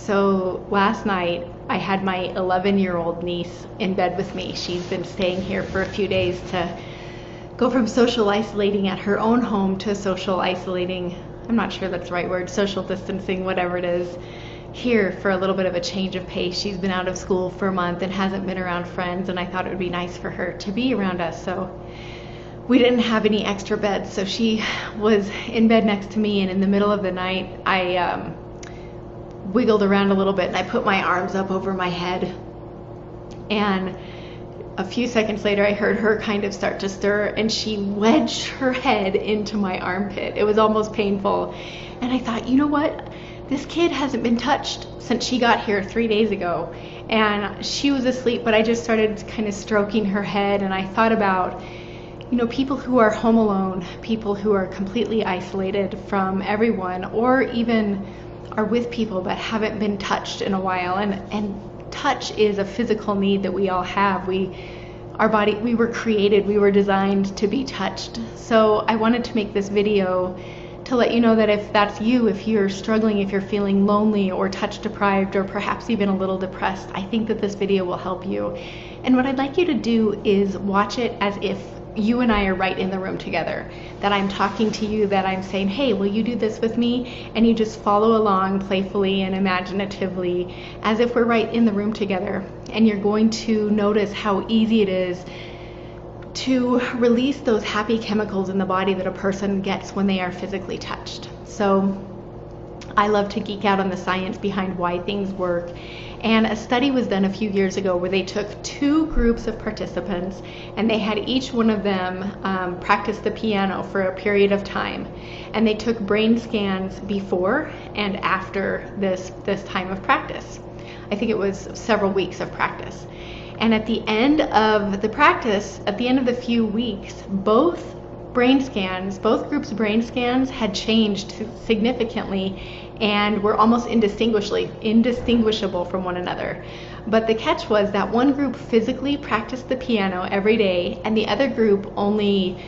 So last night I had my 11-year-old niece in bed with me. She's been staying here for a few days to go from social isolating at her own home to social isolating, I'm not sure that's the right word, social distancing, whatever it is, here for a little bit of a change of pace. She's been out of school for a month and hasn't been around friends, and I thought it would be nice for her to be around us. So we didn't have any extra beds, so she was in bed next to me, and in the middle of the night I wiggled around a little bit and I put my arms up over my head, and a few seconds later I heard her kind of start to stir, and she wedged her head into my armpit. It was almost painful, and I thought, you know what, this kid hasn't been touched since she got here 3 days ago, and she was asleep, but I just started kind of stroking her head, and I thought about, you know, people who are home alone, people who are completely isolated from everyone, or even are with people but haven't been touched in a while. And touch is a physical need that we all have. We were created, we were designed to be touched. So I wanted to make this video to let you know that if that's you, if you're struggling, if you're feeling lonely or touch deprived, or perhaps even a little depressed, I think that this video will help you. And what I'd like you to do is watch it as if you and I are right in the room together, that I'm talking to you, that I'm saying, hey, will you do this with me? And you just follow along playfully and imaginatively as if we're right in the room together. And you're going to notice how easy it is to release those happy chemicals in the body that a person gets when they are physically touched. So I love to geek out on the science behind why things work. And a study was done a few years ago where they took 2 groups of participants, and they had each one of them practice the piano for a period of time. And they took brain scans before and after this time of practice. I think it was several weeks of practice. And at the end of the practice, at the end of the few weeks, both groups of brain scans had changed significantly and were almost indistinguishable from one another. But the catch was that one group physically practiced the piano every day, and the other group only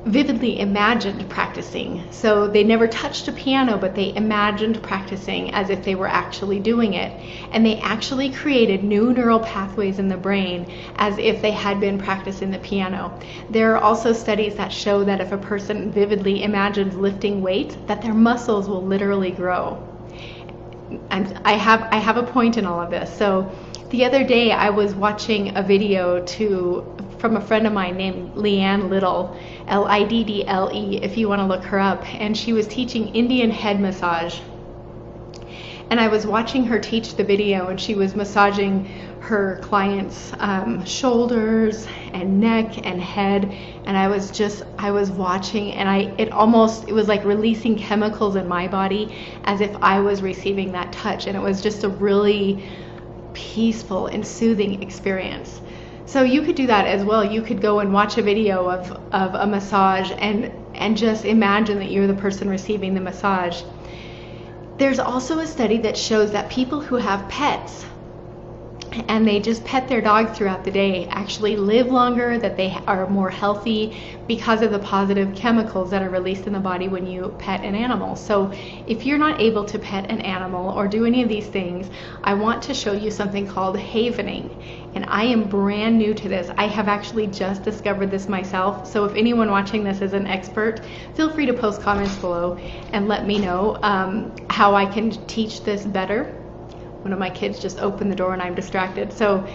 vividly imagined practicing. So they never touched a piano, but they imagined practicing as if they were actually doing it. And they actually created new neural pathways in the brain as if they had been practicing the piano. There are also studies that show that if a person vividly imagines lifting weights, that their muscles will literally grow. And I have a point in all of this. So the other day I was watching a video from a friend of mine named Leanne Little, Liddle, if you want to look her up, and she was teaching Indian head massage. And I was watching her teach the video, and she was massaging her clients' shoulders and neck and head, and I was watching, and it was like releasing chemicals in my body as if I was receiving that touch, and it was just a really peaceful and soothing experience. So you could do that as well. You could go and watch a video of a massage and just imagine that you're the person receiving the massage. There's also a study that shows that people who have pets and they just pet their dog throughout the day actually live longer, that they are more healthy because of the positive chemicals that are released in the body when you pet an animal. So if you're not able to pet an animal or do any of these things, I want to show you something called havening. And I am brand new to this. I have actually just discovered this myself. So if anyone watching this is an expert, feel free to post comments below and let me know how I can teach this better. One of my kids just opened the door and I'm distracted. So,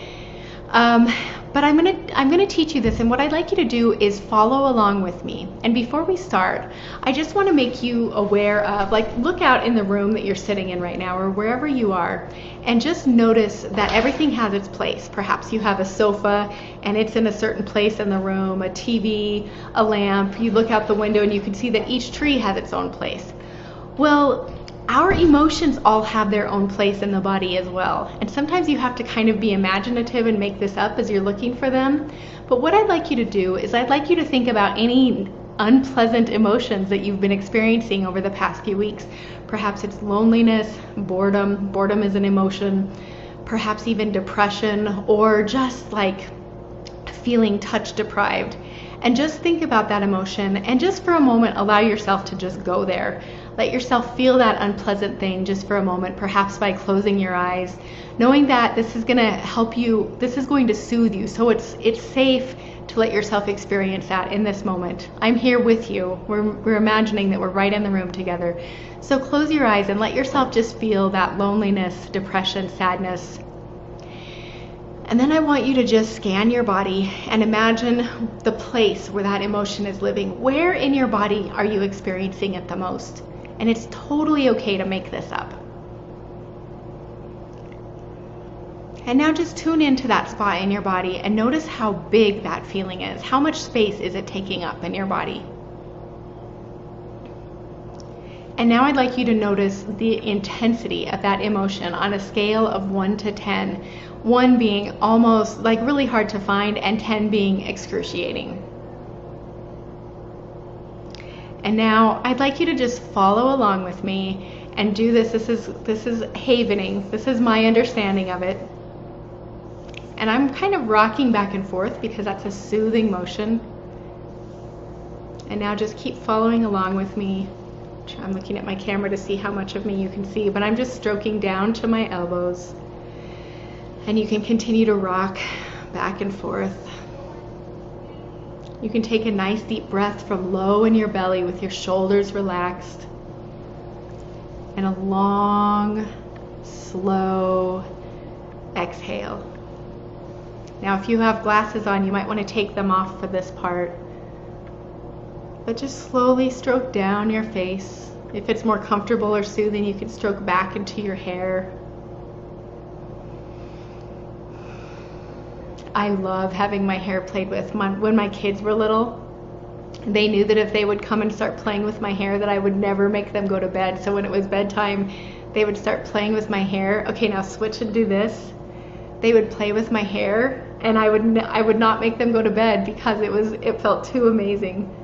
but I'm gonna teach you this, and what I'd like you to do is follow along with me. And before we start, I just want to make you aware of, like, look out in the room that you're sitting in right now or wherever you are, and just notice that everything has its place. Perhaps you have a sofa and it's in a certain place in the room, a TV, a lamp. You look out the window and you can see that each tree has its own place. Well, our emotions all have their own place in the body as well. And sometimes you have to kind of be imaginative and make this up as you're looking for them. But what I'd like you to do is I'd like you to think about any unpleasant emotions that you've been experiencing over the past few weeks. Perhaps it's loneliness, boredom. Boredom is an emotion. Perhaps even depression, or just like feeling touch deprived. And just think about that emotion, and just for a moment allow yourself to just go there. Let yourself feel that unpleasant thing just for a moment, perhaps by closing your eyes, knowing that this is going to help you, this is going to soothe you. So it's safe to let yourself experience that in this moment. I'm here with you. We're imagining that we're right in the room together. So close your eyes and let yourself just feel that loneliness, depression, sadness. And then I want you to just scan your body and imagine the place where that emotion is living. Where in your body are you experiencing it the most? And it's totally okay to make this up. And now just tune into that spot in your body and notice how big that feeling is. How much space is it taking up in your body? And now I'd like you to notice the intensity of that emotion on a scale of 1 to 10. 1 being almost like really hard to find and 10 being excruciating. And now I'd like you to just follow along with me and do this. This is havening. This is my understanding of it. And I'm kind of rocking back and forth because that's a soothing motion. And now just keep following along with me. I'm looking at my camera to see how much of me you can see, but I'm just stroking down to my elbows. And you can continue to rock back and forth. You can take a nice deep breath from low in your belly with your shoulders relaxed. And a long, slow exhale. Now, if you have glasses on, you might want to take them off for this part. But just slowly stroke down your face. If it's more comfortable or soothing, you can stroke back into your hair. I love having my hair played with. When my kids were little, they knew that if they would come and start playing with my hair, that I would never make them go to bed. So when it was bedtime, they would start playing with my hair. Okay, now switch and do this. They would play with my hair, and I would not make them go to bed because it felt too amazing.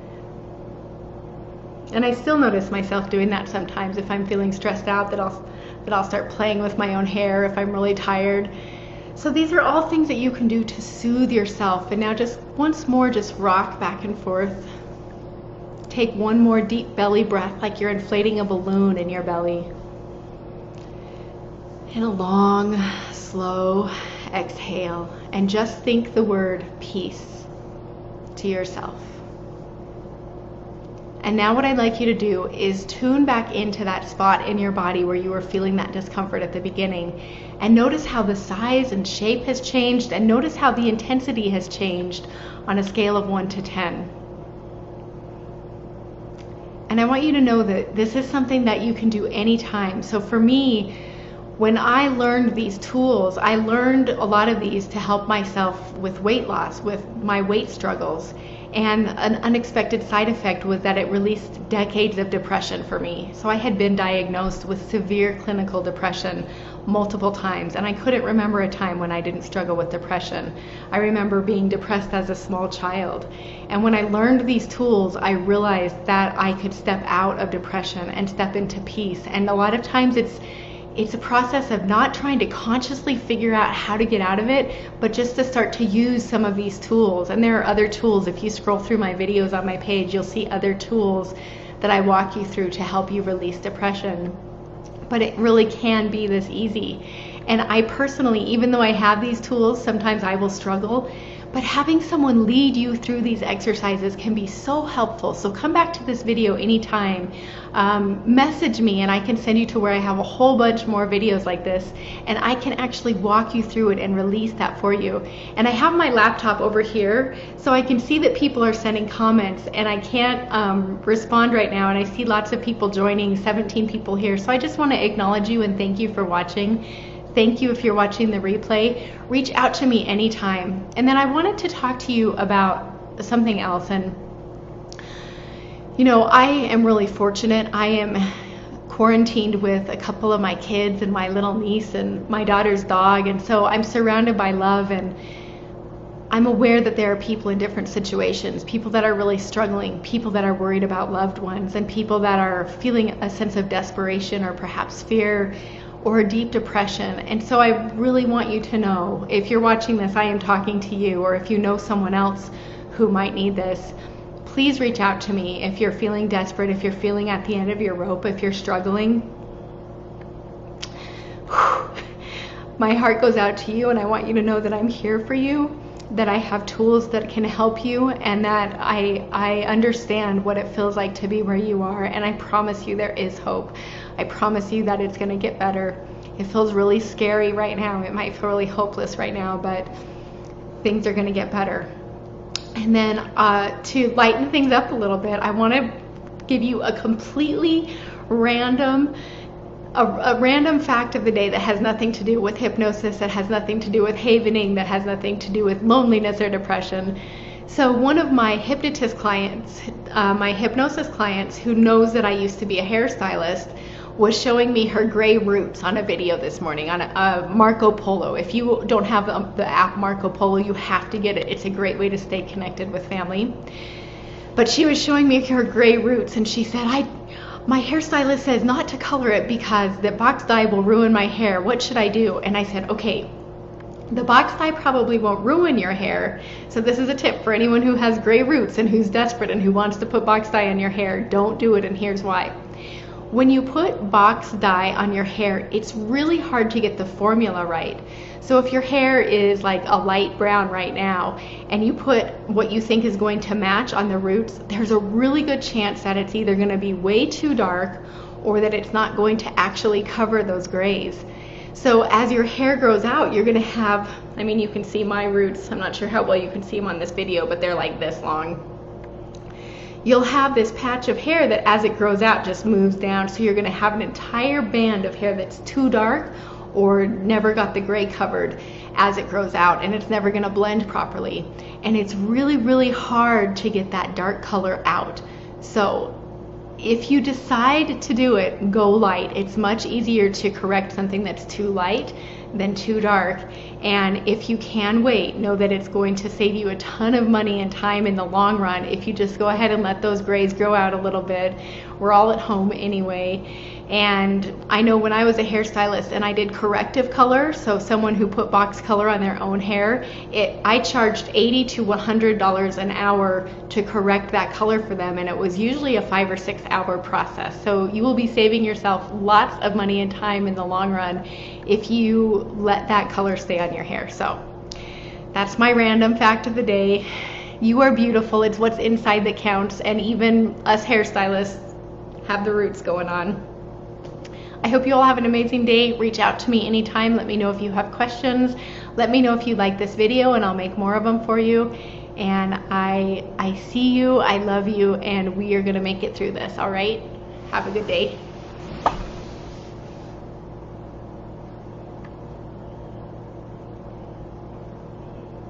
And I still notice myself doing that sometimes. If I'm feeling stressed out, that I'll start playing with my own hair if I'm really tired. So these are all things that you can do to soothe yourself. And now just once more, just rock back and forth. Take one more deep belly breath like you're inflating a balloon in your belly. And a long, slow exhale. And just think the word peace to yourself. And now what I'd like you to do is tune back into that spot in your body where you were feeling that discomfort at the beginning. And notice how the size and shape has changed, and notice how the intensity has changed on a scale of 1 to 10. And I want you to know that this is something that you can do anytime. So for me, when I learned these tools, I learned a lot of these to help myself with weight loss, with my weight struggles. And an unexpected side effect was that it released decades of depression for me. So I had been diagnosed with severe clinical depression multiple times, and I couldn't remember a time when I didn't struggle with depression. I remember being depressed as a small child. And when I learned these tools, I realized that I could step out of depression and step into peace. And a lot of times it's a process of not trying to consciously figure out how to get out of it, but just to start to use some of these tools. And there are other tools. If you scroll through my videos on my page, you'll see other tools that I walk you through to help you release depression. But it really can be this easy. And I personally, even though I have these tools, sometimes I will struggle. But having someone lead you through these exercises can be so helpful. So come back to this video anytime. Message me and I can send you to where I have a whole bunch more videos like this, and I can actually walk you through it and release that for you. And I have my laptop over here so I can see that people are sending comments, and I can't respond right now, and I see lots of people joining, 17 people here. So I just want to acknowledge you and thank you for watching. Thank you if you're watching the replay. Reach out to me anytime. And then I wanted to talk to you about something else. And you know, I am really fortunate. I am quarantined with a couple of my kids and my little niece and my daughter's dog. And so I'm surrounded by love, and I'm aware that there are people in different situations, people that are really struggling, people that are worried about loved ones, and people that are feeling a sense of desperation or perhaps fear or a deep depression. And so I really want you to know, if you're watching this, I am talking to you, or if you know someone else who might need this, please reach out to me if you're feeling desperate, if you're feeling at the end of your rope, if you're struggling. My heart goes out to you, and I want you to know that I'm here for you, that I have tools that can help you, and that I understand what it feels like to be where you are, and I promise you there is hope. I promise you that it's going to get better. It feels really scary right now. It might feel really hopeless right now, but things are going to get better. And then to lighten things up a little bit, I want to give you a completely random a random fact of the day that has nothing to do with hypnosis, that has nothing to do with havening, that has nothing to do with loneliness or depression. So one of my hypnotist clients, my hypnosis clients, who knows that I used to be a hairstylist, was showing me her gray roots on a video this morning on a Marco Polo. If you don't have the app Marco Polo, you have to get it. It's a great way to stay connected with family. But she was showing me her gray roots, and she said, my hairstylist says not to color it because the box dye will ruin my hair. What should I do? And I said, okay, the box dye probably won't ruin your hair. So this is a tip for anyone who has gray roots and who's desperate and who wants to put box dye on your hair. Don't do it, and here's why. When you put box dye on your hair, it's really hard to get the formula right. So if your hair is like a light brown right now, and you put what you think is going to match on the roots, there's a really good chance that it's either going to be way too dark or that it's not going to actually cover those grays. So as your hair grows out, you're going to have, I mean, you can see my roots. I'm not sure how well you can see them on this video, but they're like this long. You'll have this patch of hair that as it grows out just moves down, so you're going to have an entire band of hair that's too dark or never got the gray covered as it grows out, and it's never going to blend properly. And it's really, really hard to get that dark color out. So if you decide to do it, go light. It's much easier to correct something that's too light than too dark. And if you can wait, know that it's going to save you a ton of money and time in the long run if you just go ahead and let those grays grow out a little bit. We're all at home anyway. And I know when I was a hairstylist and I did corrective color, so someone who put box color on their own hair, I charged $80 to $100 an hour to correct that color for them, and it was usually a 5 or 6 hour process. So you will be saving yourself lots of money and time in the long run if you let that color stay on your hair. So that's my random fact of the day. You are beautiful. It's what's inside that counts, and even us hairstylists have the roots going on. I hope you all have an amazing day. Reach out to me anytime. Let me know if you have questions. Let me know if you like this video, and I'll make more of them for you. And I see you, I love you, and we are going to make it through this, all right? Have a good day.